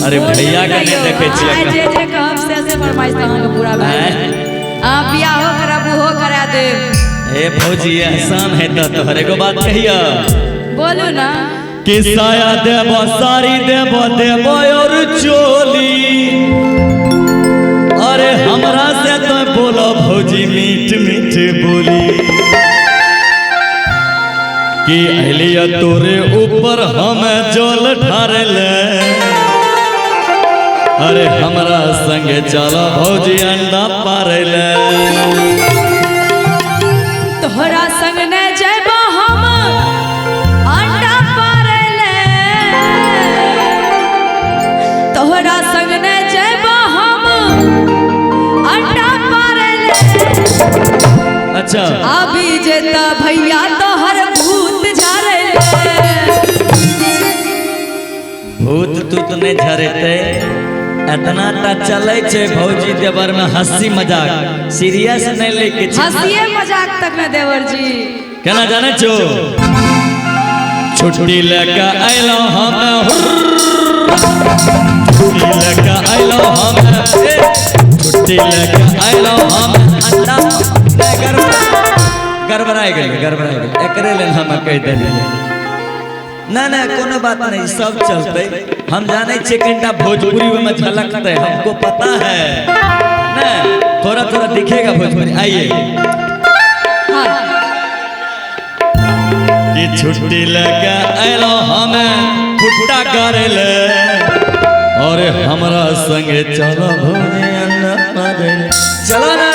अरे भैया के नहीं देखे छियै जे जे कहब से फरमाइश तहां के पूरा भए आ बियाह हो करब हो करा दे। ए फौजी एहसान है तो तोहरे को बात कहिया बोलू ना कि साया देबो साड़ी देबो देबो और चोली। अरे हमरा से तो बोलो फौजी मीठ मीठ बोली कि अलिया तोरे ऊपर हम जल ढारले। अरे हमरा संगे चलो भौजी अंडा पारले। तोहरा संग न जइबो हम अंडा पारले। तोहरा संग न जइबो हम अंडा पारले। अच्छा अभी जेता भैया तोहर भूत झारले। भूत तू तो नहीं झरेते इतना ता चले छे भौजी देवर में हंसी मजाक सीरियस नहीं लेके हंसिए मजाक तक न देवर जी केना जाने छो छुट्टी लेके आइलो हम छुट्टी लेके आइलो हम छुट्टी लेके आइलो हम अंडा गड़बड़ाई गेल एकरे लेल हम कह देली ना ना कोनो बात नहीं सब चलते। हम जाने छे कनिटा भोजपुरी में झलकते हमको पता है ना थोड़ा थोड़ा दिखेगा भोजपुरी। आइए कि छुट्टी लेके आइलो हम फुट्टा करेले। और हमरा संगे चलो भौजी अंडा पारे चलो ना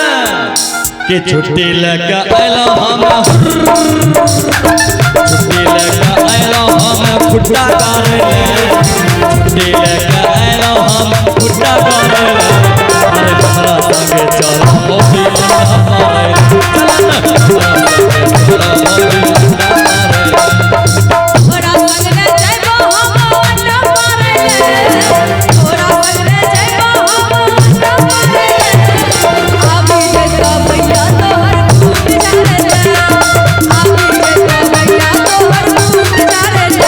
कि छुट्टी लेके आइलो हम छुट्टी लेके आइलो हम फुट्टा करेले। छुट्टी लेके आइलो हम फुट्टा करेले। अरे हमरा संगे चलो भौजी अंडा पारे चलो ना तोहरा संग न जइबो हम अंडा पारले। तोहरा संग न जइबो हम अंडा पारले। अभी जेता भैया तोहर भूत झारले। अभी जेता भैया तोहर भूत झारले।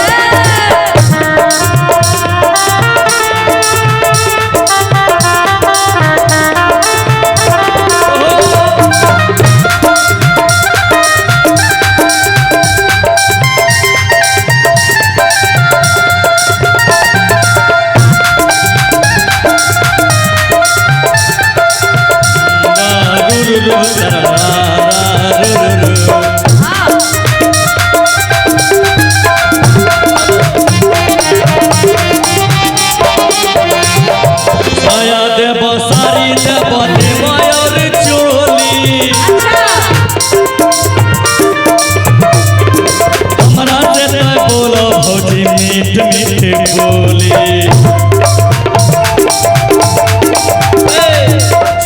साया देबो साड़ी देबो देबो और चोली। हमरा से तो बोलो भौजी मीठ मीठ बोली।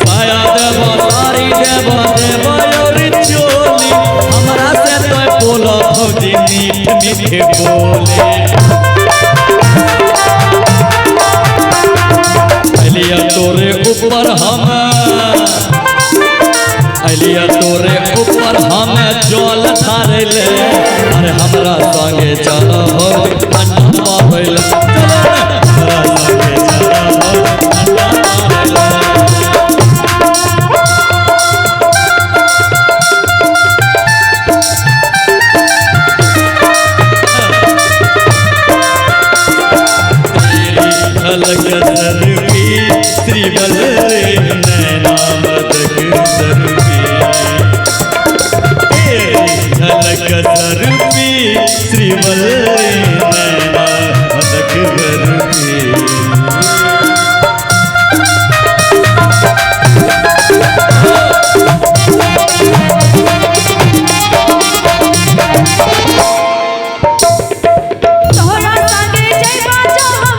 साया देबो साड़ी देबो देबो और चोली। हमरा से तो बोलो भौजी मीठ मीठ बोली। अलिया तोरे ऊपर हम अलिया तोरे ऊपर हम जल ढारले। अरे हमरा संगे चलो अंडा पारले चलो हमरा संगे चलो अंडा पारले। झलक सरपी श्रीबल नैना मदक सरपी। झलक सरपी श्रीबल नैना मदक सरपी। तोहरा संगे जइबो जो हम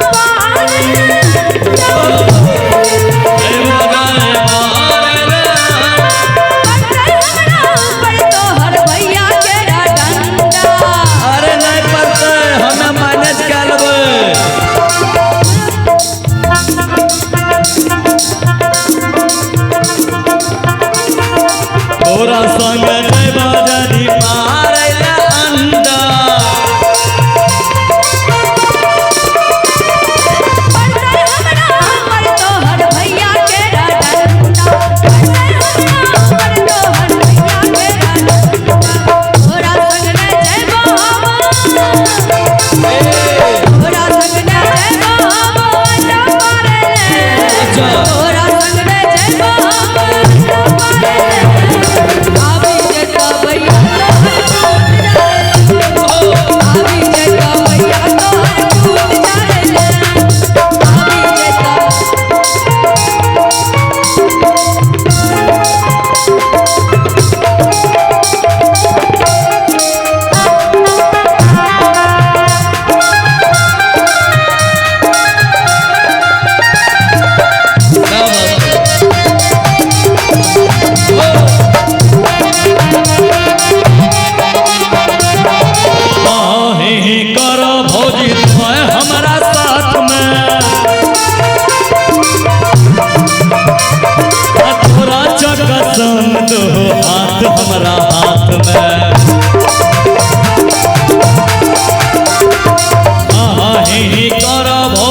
तोहर भैया के डंडा। अरे नहीं पड़ते हमें मैनेज कर लेबे।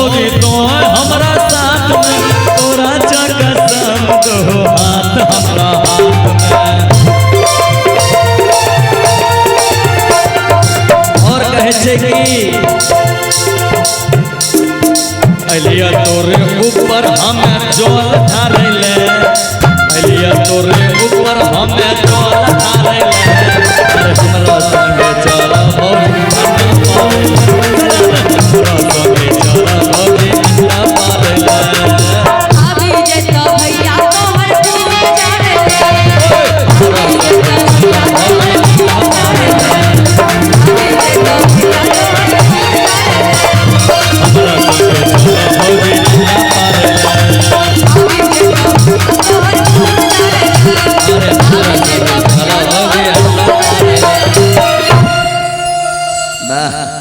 भौजी तो हमरा साथ में तोरा कसम दो हाथ हमरा हाथ में। और कहे छे कि अलिया तोरे ऊपर हमें जल ढारले, अलिया तोरे ऊपर हमें जल ढारले। अरे हमरा संगे चल भौजी हमरा संगे चल भौजी अंडा पारले। अभी जैसा भैया तोहर खूब जाने ले, अभी जैसा भैया तोहर खूब जाने ले, अभी जैसा भैया तोहर खूब जाने ले, हमरा संगे चल भौजी अंडा पारले। अभी जैसा भैया तोहर खूब जाने ले, अरे हमरा संगे चल भौजी अंडा पारले। वाह।